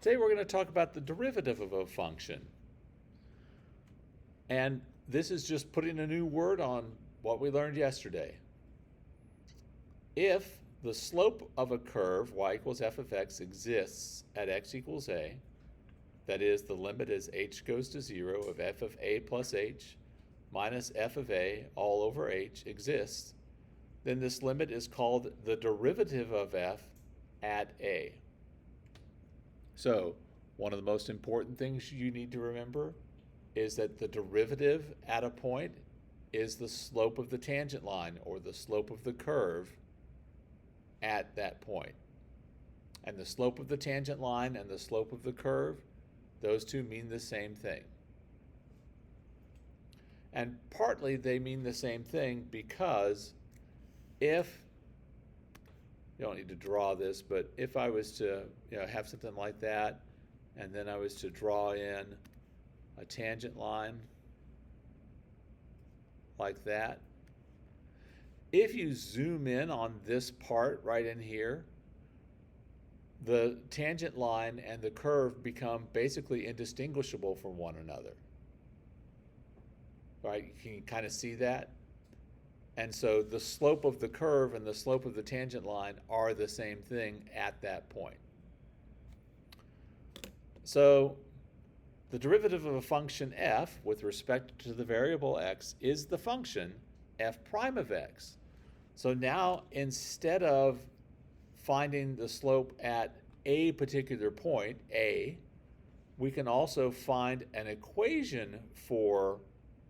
Today we're going to talk about the derivative of a function. And this is just putting a new word on what we learned yesterday. If the slope of a curve, y equals f of x, exists at x equals a, that is, the limit as h goes to 0 of f of a plus h minus f of a all over h exists, then this limit is called the derivative of f at a. So, one of the most important things you need to remember is that the derivative at a point is the slope of the tangent line, or the slope of the curve at that point. And the slope of the tangent line and the slope of the curve, those two mean the same thing. And partly they mean the same thing because if, you don't need to draw this, but if I was to have something like that, and then I was to draw in a tangent line like that, if you zoom in on this part right in here, the tangent line and the curve become basically indistinguishable from one another. Right? Can you kind of see that? And so the slope of the curve and the slope of the tangent line are the same thing at that point. So the derivative of a function f with respect to the variable x is the function f prime of x. So now, instead of finding the slope at a particular point, a, we can also find an equation for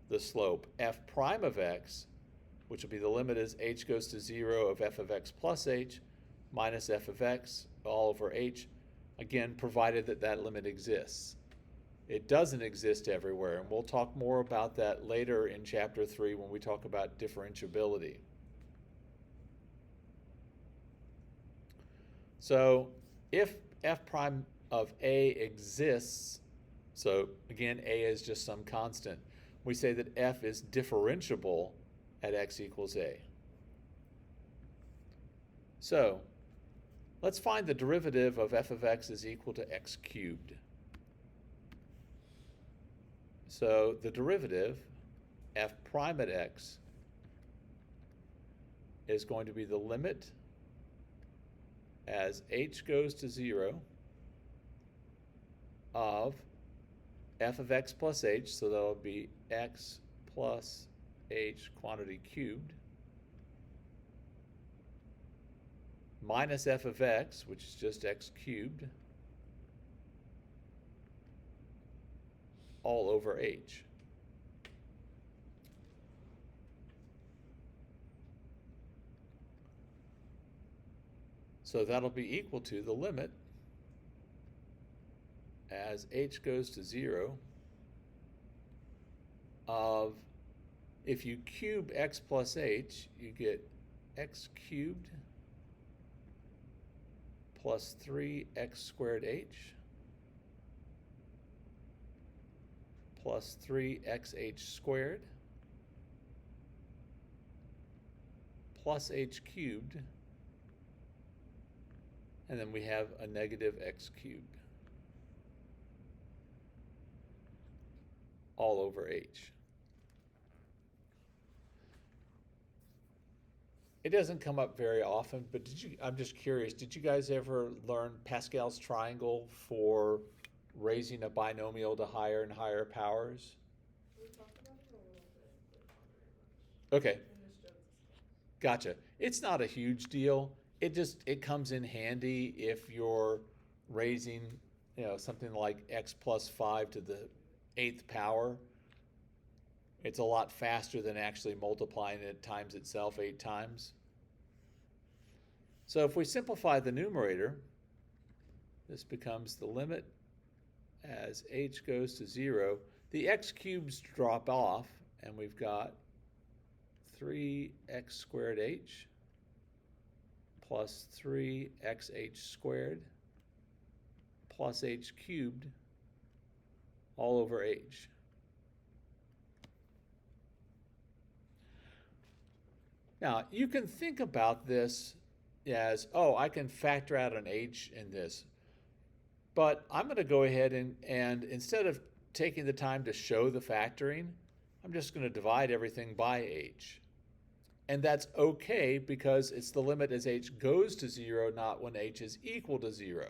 the slope f prime of x, which will be the limit as h goes to 0 of f of x plus h minus f of x all over h, again, provided that that limit exists. It doesn't exist everywhere, and we'll talk more about that later in chapter 3 when we talk about differentiability. So if f prime of a exists, so again, a is just some constant, we say that f is differentiable at x equals a. So let's find the derivative of f of x is equal to x cubed. So the derivative, f prime at x, is going to be the limit as h goes to 0 of f of x plus h, so that will be x plus h quantity cubed, minus f of x, which is just x cubed, all over h. So that'll be equal to the limit as h goes to 0 of, if you cube x plus h, you get x cubed plus 3x squared h plus 3xh squared plus h cubed, and then we have a negative x cubed all over h. It doesn't come up very often, but I'm just curious, did you guys ever learn Pascal's triangle for raising a binomial to higher and higher powers? We talked about it a little bit, but not very much. Okay, gotcha. It's not a huge deal. It comes in handy if you're raising, something like x plus 5 to the 8th power. It's a lot faster than actually multiplying it times itself 8 times. So if we simplify the numerator, this becomes the limit as h goes to 0. The x cubes drop off, and we've got 3x squared h plus 3xh squared plus h cubed all over h. Now, you can think about this as, oh, I can factor out an h in this. But I'm going to go ahead and instead of taking the time to show the factoring, I'm just going to divide everything by h. And that's okay because it's the limit as h goes to 0, not when h is equal to 0.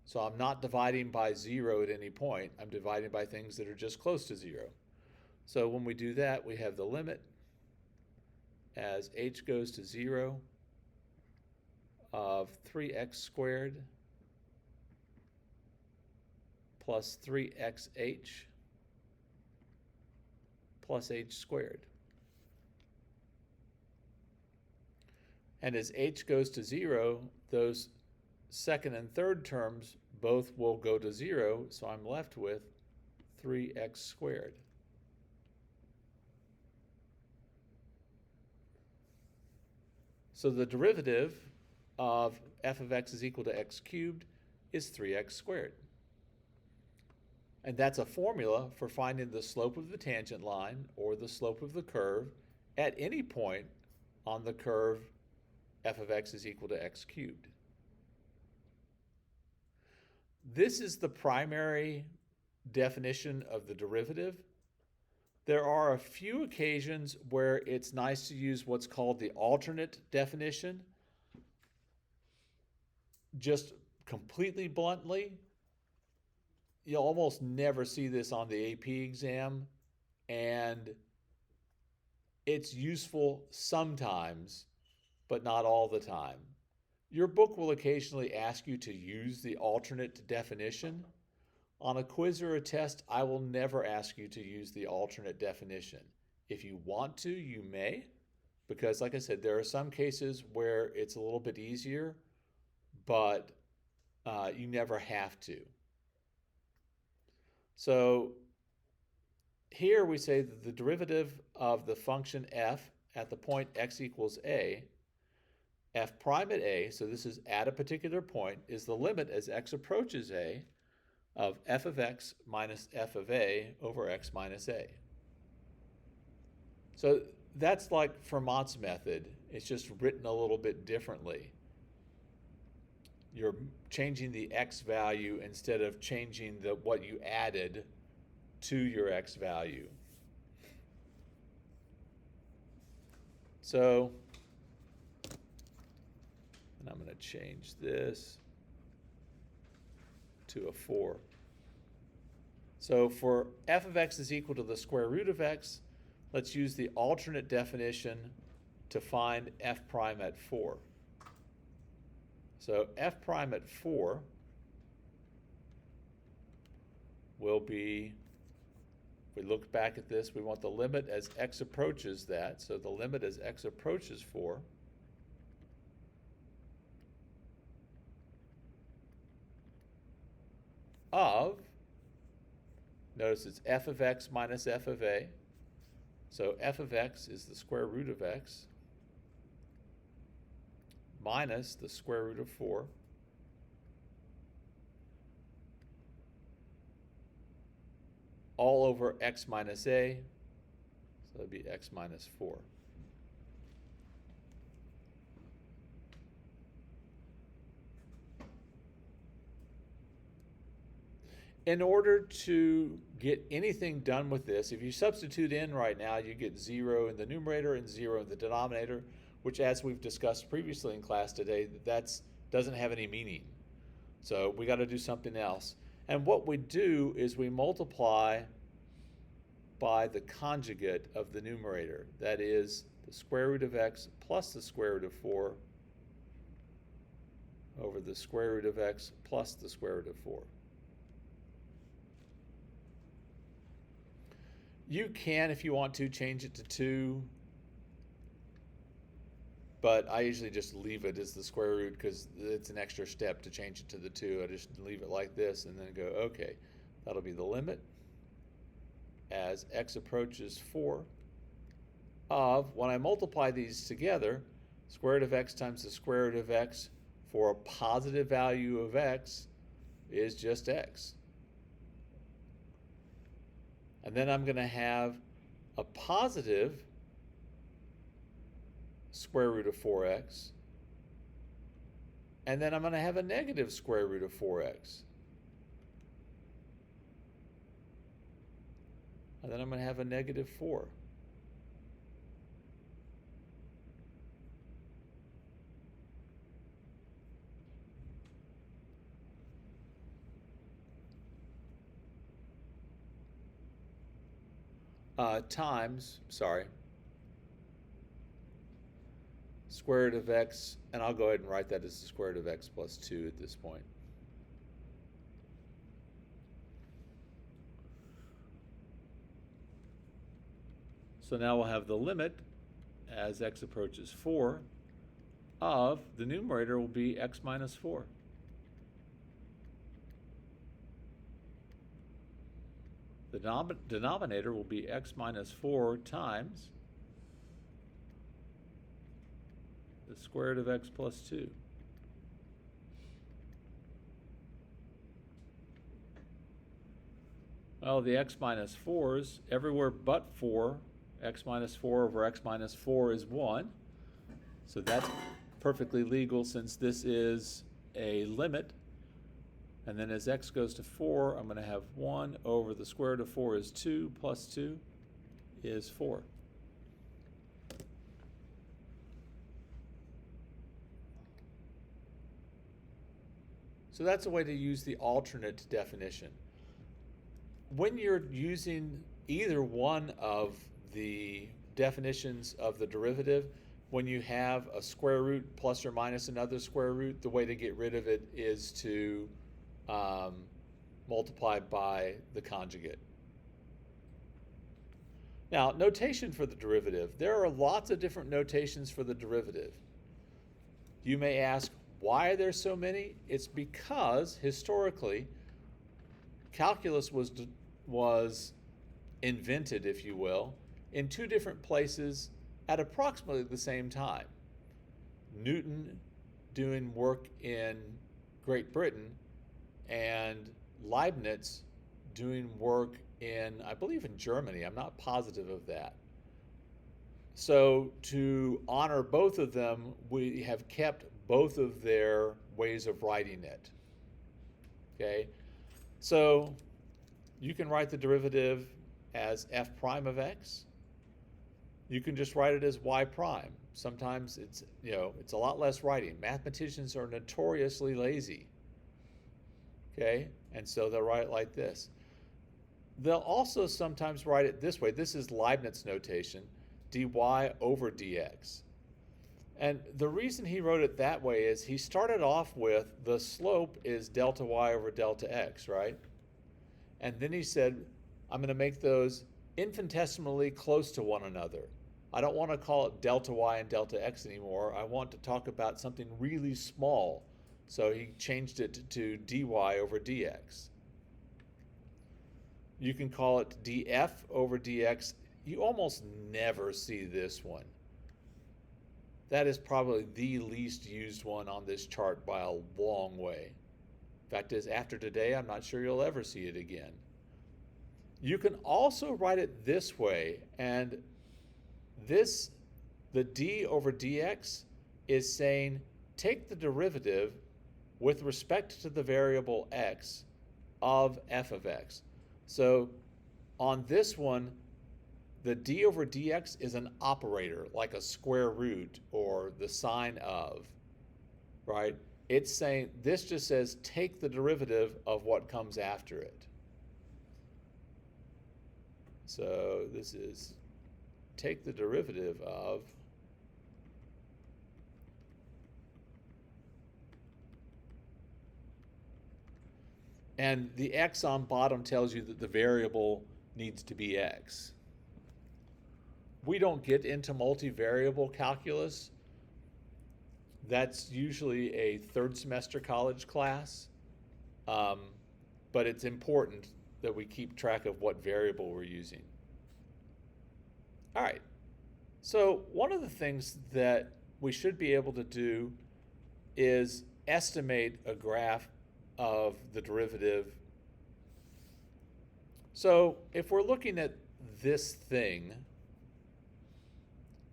So I'm not dividing by 0 at any point. I'm dividing by things that are just close to 0. So when we do that, we have the limit as h goes to 0 of 3x squared plus 3xh plus h squared. And as h goes to 0, those second and third terms both will go to 0, so I'm left with 3x squared. So the derivative of f of x is equal to x cubed is 3x squared. And that's a formula for finding the slope of the tangent line or the slope of the curve at any point on the curve f of x is equal to x cubed. This is the primary definition of the derivative. There are a few occasions where it's nice to use what's called the alternate definition. Just completely bluntly, you'll almost never see this on the AP exam, and it's useful sometimes, but not all the time. Your book will occasionally ask you to use the alternate definition. On a quiz or a test, I will never ask you to use the alternate definition. If you want to, you may, because like I said, there are some cases where it's a little bit easier, but you never have to. So here we say that the derivative of the function f at the point x equals a, f prime at a, so this is at a particular point, is the limit as x approaches a of f of x minus f of a over x minus a. So that's like Fermat's method. It's just written a little bit differently. You're changing the x value instead of changing what you added to your x value. So, and I'm going to change this to a 4. So for f of x is equal to the square root of x, let's use the alternate definition to find f prime at 4. So f prime at 4 will be, if we look back at this, we want the limit as x approaches that. So the limit as x approaches 4 of, notice it's f of x minus f of a. So f of x is the square root of x minus the square root of 4 all over x minus a, so that'd be x minus 4. In order to get anything done with this, if you substitute in right now, you get 0 in the numerator and 0 in the denominator, which, as we've discussed previously in class today, that doesn't have any meaning. So we got to do something else. And what we do is we multiply by the conjugate of the numerator. That is the square root of x plus the square root of 4 over the square root of x plus the square root of 4. You can, if you want to, change it to 2, but I usually just leave it as the square root because it's an extra step to change it to the 2. I just leave it like this and then go, okay, that'll be the limit as x approaches 4 of, when I multiply these together, square root of x times the square root of x for a positive value of x is just x. And then I'm going to have a positive square root of 4x. And then I'm going to have a negative square root of 4x. and then I'm going to have a negative 4. Times, square root of x, and I'll go ahead and write that as the square root of x plus 2 at this point. So now we'll have the limit as x approaches 4 of, the numerator will be x minus 4. The denominator will be x minus 4 times the square root of x plus 2. Well, the x minus 4s, everywhere but 4, x minus 4 over x minus 4 is 1. So that's perfectly legal since this is a limit. And then as x goes to 4, I'm going to have 1 over the square root of 4 is 2 plus 2 is 4. So that's a way to use the alternate definition. When you're using either one of the definitions of the derivative, when you have a square root plus or minus another square root, the way to get rid of it is to multiply by the conjugate. Now, notation for the derivative. There are lots of different notations for the derivative. You may ask, why are there so many? It's because, historically, calculus was invented, if you will, in two different places at approximately the same time. Newton doing work in Great Britain and Leibniz doing work in, I believe, in Germany. I'm not positive of that. So to honor both of them, we have kept both of their ways of writing it. Okay, so you can write the derivative as f prime of x. You can just write it as y prime. Sometimes it's a lot less writing. Mathematicians are notoriously lazy. Okay, and so they'll write it like this. They'll also sometimes write it this way. This is Leibniz notation, dy over dx. And the reason he wrote it that way is he started off with the slope is delta y over delta x, right? And then he said, I'm going to make those infinitesimally close to one another. I don't want to call it delta y and delta x anymore. I want to talk about something really small. So he changed it to dy over dx. You can call it df over dx. You almost never see this one. That is probably the least used one on this chart by a long way. Fact is, after today, I'm not sure you'll ever see it again. You can also write it this way, and this, the d over dx, is saying take the derivative with respect to the variable x of f of x. So on this one, the d over dx is an operator, like a square root or the sine of, right? It's saying, this just says take the derivative of what comes after it. So this is take the derivative of and the x on bottom tells you that the variable needs to be x. We don't get into multivariable calculus. That's usually a third semester college class, but it's important that we keep track of what variable we're using. All right, so one of the things that we should be able to do is estimate a graph of the derivative. So if we're looking at this thing,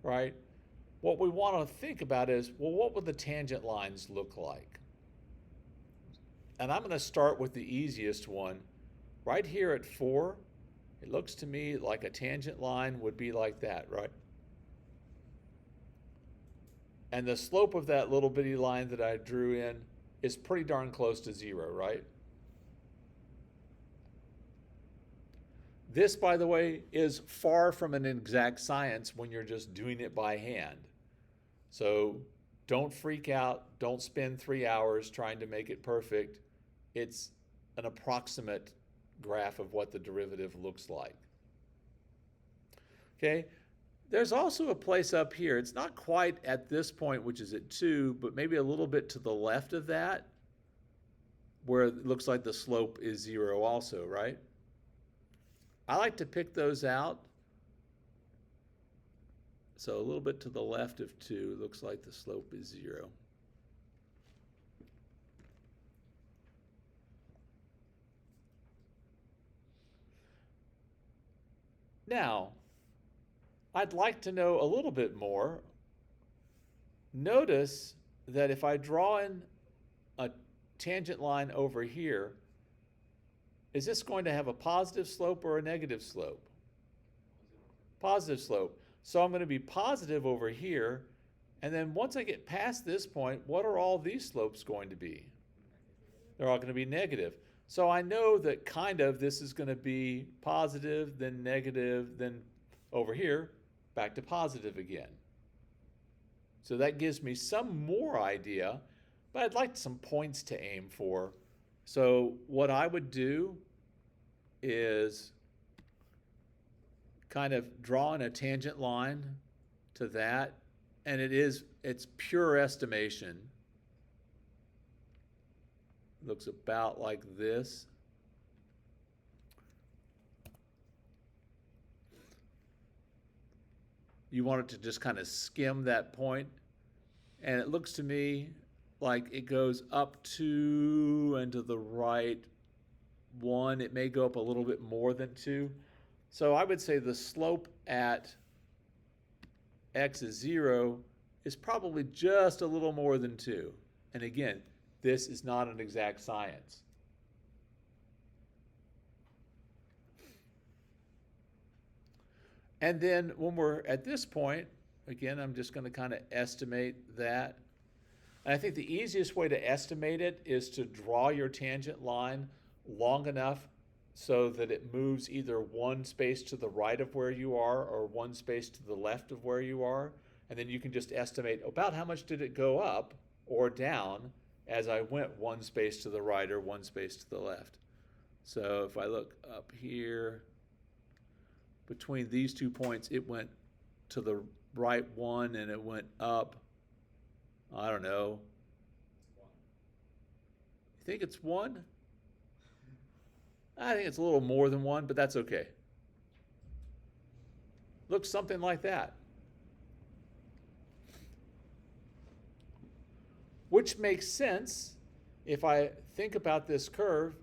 right, what we want to think about is, well, what would the tangent lines look like? And I'm going to start with the easiest one. Right here at 4, It looks to me like a tangent line would be like that, right? And the slope of that little bitty line that I drew in is pretty darn close to 0, right? This, by the way, is far from an exact science when you're just doing it by hand. So don't freak out. Don't spend 3 hours trying to make it perfect. It's an approximate graph of what the derivative looks like. Okay, there's also a place up here. It's not quite at this point, which is at 2, but maybe a little bit to the left of that, where it looks like the slope is 0 also, right? I like to pick those out. So a little bit to the left of 2 looks like the slope is 0. Now, I'd like to know a little bit more. Notice that if I draw in a tangent line over here, is this going to have a positive slope or a negative slope? Positive slope. So I'm going to be positive over here, and then once I get past this point, what are all these slopes going to be? They're all going to be negative. So I know that kind of this is going to be positive, then negative, then over here, back to positive again. So that gives me some more idea, but I'd like some points to aim for. So what I would do is kind of draw in a tangent line to that, and it's pure estimation. Looks about like this. You want it to just kind of skim that point, and it looks to me like it goes up 2 and to the right 1. It may go up a little bit more than 2. So I would say the slope at x is 0 is probably just a little more than 2. And again, this is not an exact science. And then when we're at this point, again, I'm just going to kind of estimate that. And I think the easiest way to estimate it is to draw your tangent line long enough so that it moves either one space to the right of where you are or one space to the left of where you are. And then you can just estimate about how much did it go up or down as I went one space to the right or one space to the left. So if I look up here, between these 2 points, it went to the right 1 and it went up, I don't know. You think it's 1? I think it's a little more than 1, but that's okay. Looks something like that. Which makes sense if I think about this curve.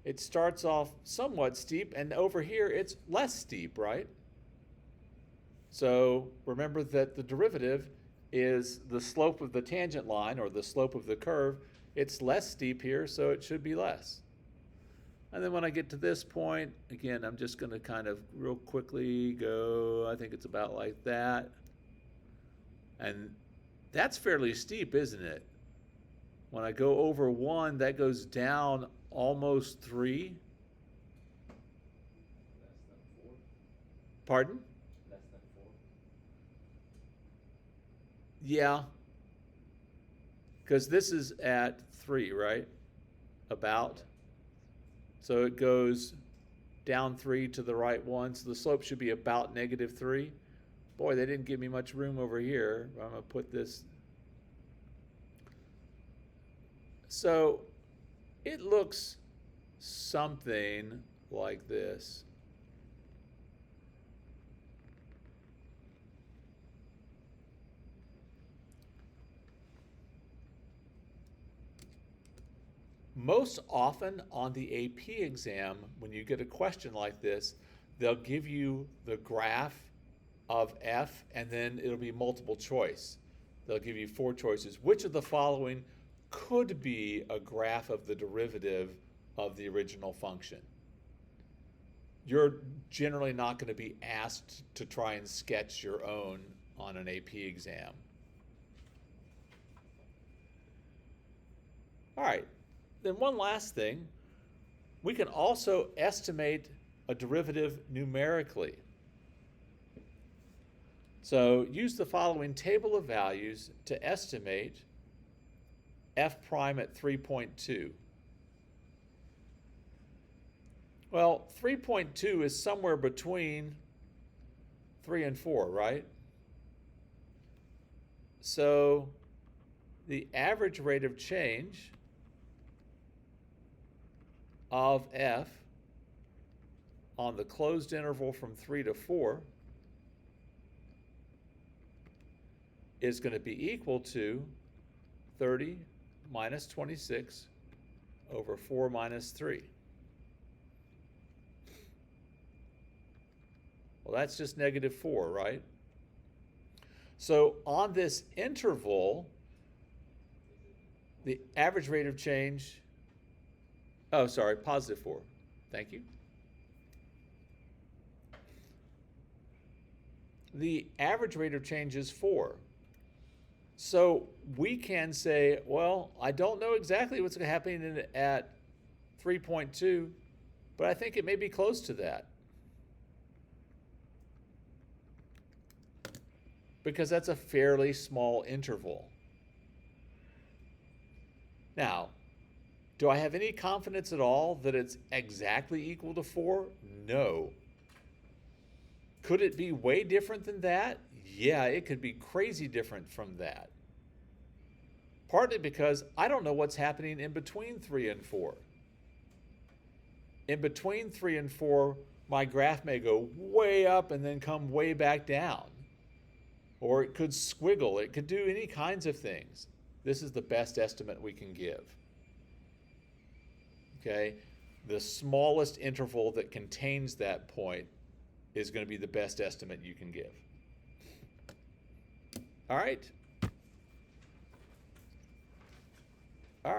It starts off somewhat steep, and over here it's less steep, right? So remember that the derivative is the slope of the tangent line, or the slope of the curve. It's less steep here, so it should be less. And then when I get to this point, again, I'm just going to kind of real quickly go, I think it's about like that. And that's fairly steep, isn't it? When I go over 1, that goes down almost 3. Less than 4. Pardon? Less than 4. Yeah. Because this is at 3, right? About. So it goes down 3 to the right 1. So the slope should be about -3. Boy, they didn't give me much room over here. I'm going to put this. So it looks something like this. Most often on the AP exam, when you get a question like this, they'll give you the graph of f, and then it'll be multiple choice. They'll give you 4 choices. Which of the following could be a graph of the derivative of the original function? you're generally not going to be asked to try and sketch your own on an AP exam. All right, then one last thing. We can also estimate a derivative numerically. So use the following table of values to estimate f prime at 3.2. Well, 3.2 is somewhere between 3 and 4, right? So the average rate of change of f on the closed interval from 3 to 4 is going to be equal to 30 minus 26 over 4 minus 3. Well, that's just negative 4, right? So on this interval, the average rate of change, oh, sorry, positive 4. Thank you. The average rate of change is 4. So we can say, well, I don't know exactly what's happening at 3.2, but I think it may be close to that. Because that's a fairly small interval. Now, do I have any confidence at all that it's exactly equal to 4? No. Could it be way different than that? Yeah, it could be crazy different from that. Partly because I don't know what's happening in between 3 and 4. In between 3 and 4, my graph may go way up and then come way back down. Or it could squiggle. It could do any kinds of things. This is the best estimate we can give. Okay? The smallest interval that contains that point is going to be the best estimate you can give. All right?